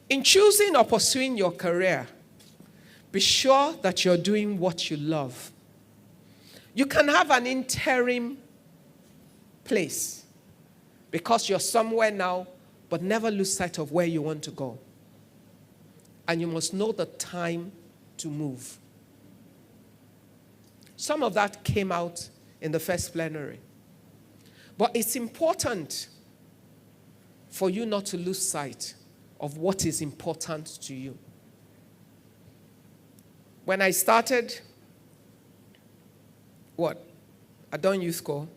In choosing or pursuing your career, be sure that you're doing what you love. You can have an interim place because you're somewhere now, but never lose sight of where you want to go. And you must know the time to move. Some of that came out in the first plenary. But it's important for you not to lose sight of what is important to you. When I started, I done youth corps,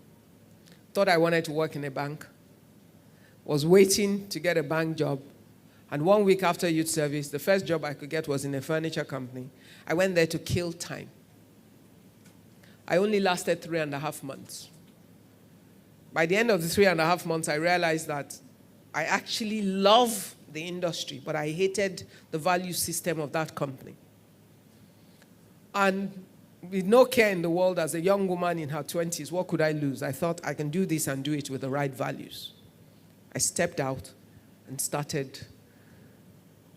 thought I wanted to work in a bank, was waiting to get a bank job, and 1 week after youth service, the first job I could get was in a furniture company. I went there to kill time. I only lasted 3.5 months. By the end of the 3.5 months, I realized that I actually love the industry, but I hated the value system of that company. And with no care in the world, as a young woman in her 20s, what could I lose? I thought I can do this and do it with the right values. I stepped out and started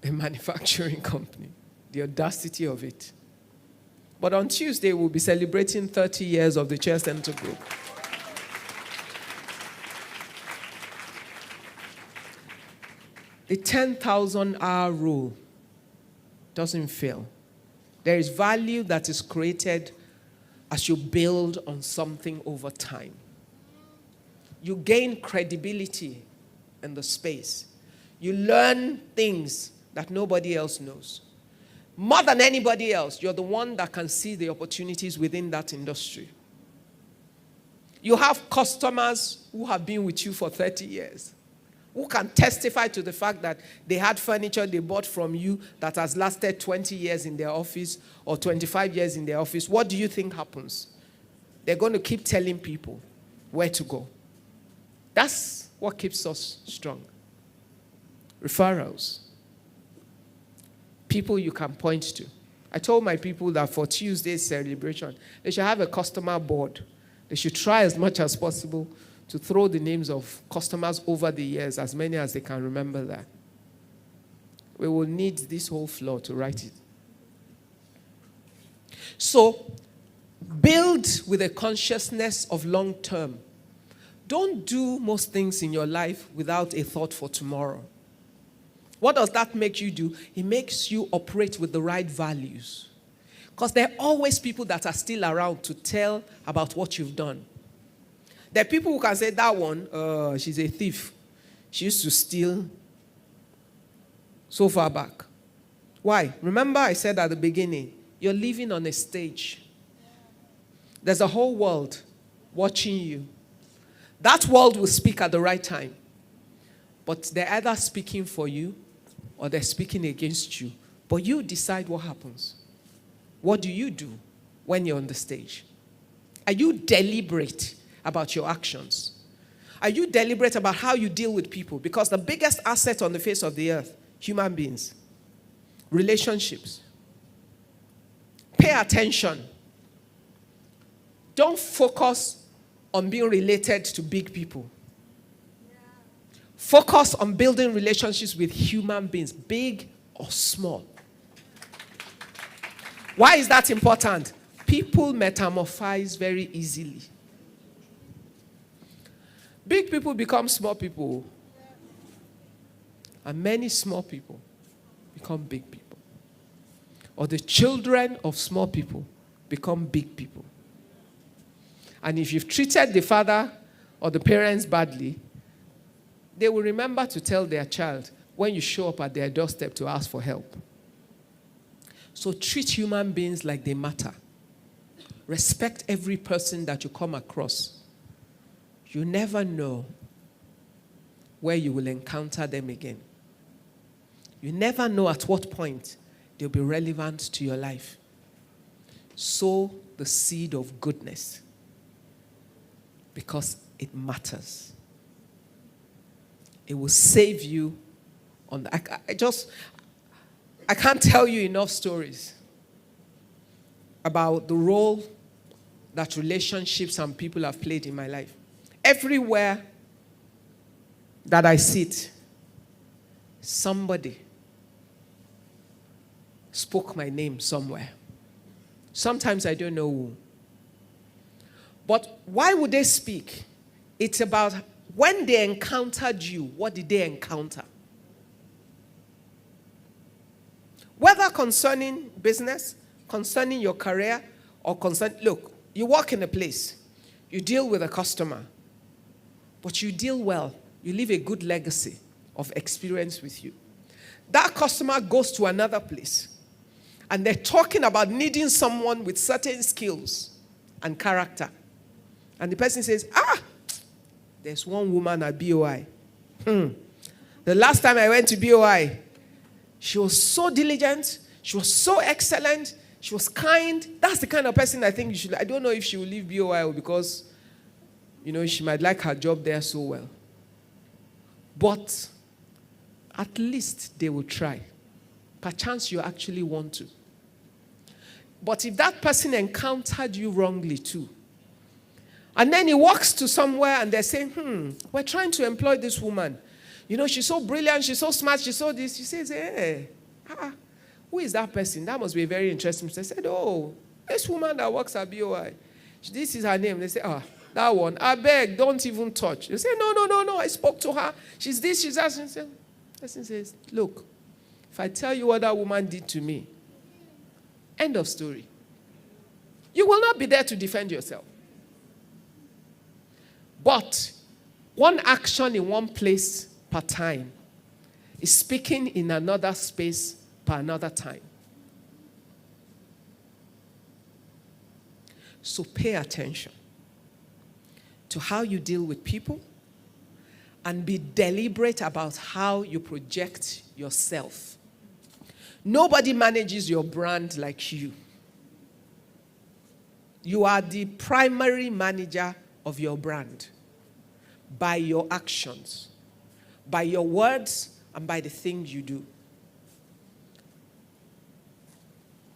a manufacturing company. The audacity of it. But on Tuesday, we'll be celebrating 30 years of the Chair Center Group. The 10,000-hour rule doesn't fail. There is value that is created as you build on something over time. You gain credibility in the space. You learn things that nobody else knows. More than anybody else, you're the one that can see the opportunities within that industry. You have customers who have been with you for 30 years, who can testify to the fact that they had furniture they bought from you that has lasted 20 years in their office or 25 years in their office. What do you think happens? They're going to keep telling people where to go. That's what keeps us strong. Referrals. People you can point to. I told my people that for Tuesday's celebration, they should have a customer board. They should try as much as possible to throw the names of customers over the years, as many as they can remember that. We will need this whole floor to write it. So, build with a consciousness of long term. Don't do most things in your life without a thought for tomorrow. What does that make you do? It makes you operate with the right values. Because there are always people that are still around to tell about what you've done. There are people who can say, that one, she's a thief. She used to steal so far back. Why? Remember I said at the beginning, you're living on a stage. There's a whole world watching you. That world will speak at the right time. But they're either speaking for you or they're speaking against you. But you decide what happens. What do you do when you're on the stage? Are you deliberate about your actions? Are you deliberate about how you deal with people? Because the biggest asset on the face of the earth, human beings, relationships. Pay attention. Don't focus on being related to big people. Focus on building relationships with human beings, big or small. Why is that important? People metamorphose very easily. Big people become small people. And many small people become big people. Or the children of small people become big people. And if you've treated the father or the parents badly, they will remember to tell their child when you show up at their doorstep to ask for help. So treat human beings like they matter. Respect every person that you come across. You never know where you will encounter them again. You never know at what point they'll be relevant to your life. Sow the seed of goodness because it matters. It will save you on the, I can't tell you enough stories about the role that relationships and people have played in my life. Everywhere that I sit, somebody spoke my name somewhere. Sometimes I don't know who. But why would they speak? It's about when they encountered you, what did they encounter? Whether concerning business, concerning your career, or look, you work in a place, you deal with a customer, but you deal well. You leave a good legacy of experience with you. That customer goes to another place, and they're talking about needing someone with certain skills and character. And the person says, there's one woman at BOI. The last time I went to BOI, she was so diligent. She was so excellent. She was kind. That's the kind of person I think you should. I don't know if she will leave BOI because, she might like her job there so well. But at least they will try. Perchance you actually want to. But if that person encountered you wrongly too, and then he walks to somewhere and they're saying, we're trying to employ this woman. She's so brilliant, she's so smart, she's so this. She says, who is that person? That must be very interesting. They said, this woman that works at BOI. This is her name. They say, that one. I beg, don't even touch. They say, no, I spoke to her. She's this, she's that. The person says, look, if I tell you what that woman did to me, end of story. You will not be there to defend yourself. But one action in one place per time is speaking in another space per another time. So pay attention to how you deal with people and be deliberate about how you project yourself. Nobody manages your brand like you. You are the primary manager of your brand by your actions, by your words, and by the things you do.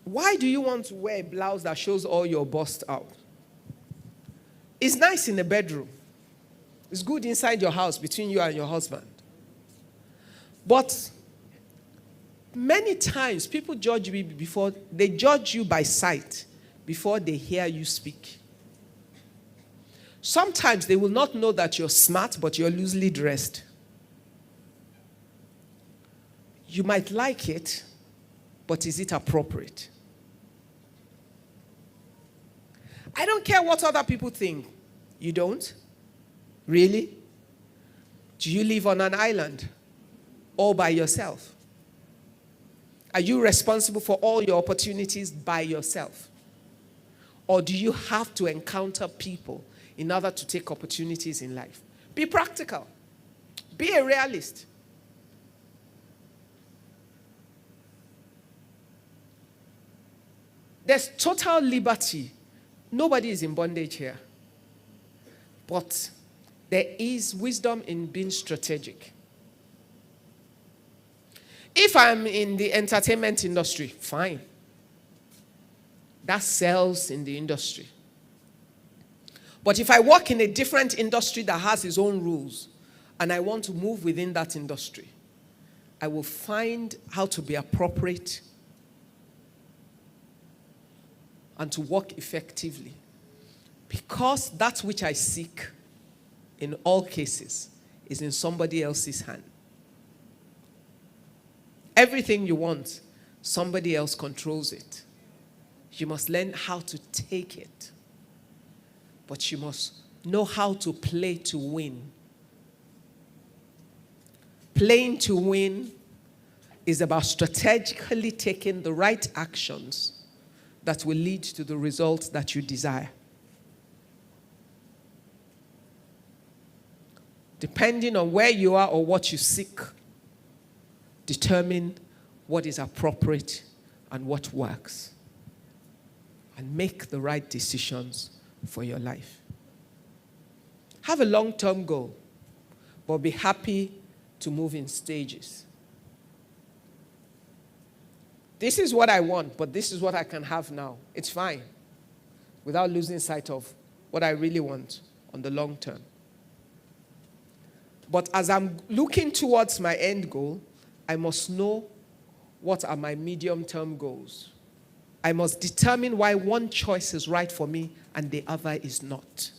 Why do you want to wear a blouse that shows all your bust out? It's nice in the bedroom. It's good inside your house between you and your husband. But many times people judge you before they judge you by sight before they hear you speak. Sometimes they will not know that you're smart, but you're loosely dressed. You might like it, but is it appropriate? I don't care what other people think. You don't? Really? Do you live on an island all by yourself? Are you responsible for all your opportunities by yourself? Or do you have to encounter people in order to take opportunities in life? Be practical. Be a realist. There's total liberty. Nobody is in bondage here. But there is wisdom in being strategic. If I'm in the entertainment industry, fine. That sells in the industry. But if I work in a different industry that has its own rules, and I want to move within that industry, I will find how to be appropriate and to work effectively. Because that which I seek in all cases is in somebody else's hand. Everything you want, somebody else controls it. You must learn how to take it. But you must know how to play to win. Playing to win is about strategically taking the right actions that will lead to the results that you desire. Depending on where you are or what you seek, determine what is appropriate and what works. And make the right decisions for your life. Have a long-term goal, but be happy to move in stages. This is what I want, but this is what I can have now. It's fine, without losing sight of what I really want on the long term. But as I'm looking towards my end goal, I must know What are my medium-term goals? I must determine why one choice is right for me and the other is not.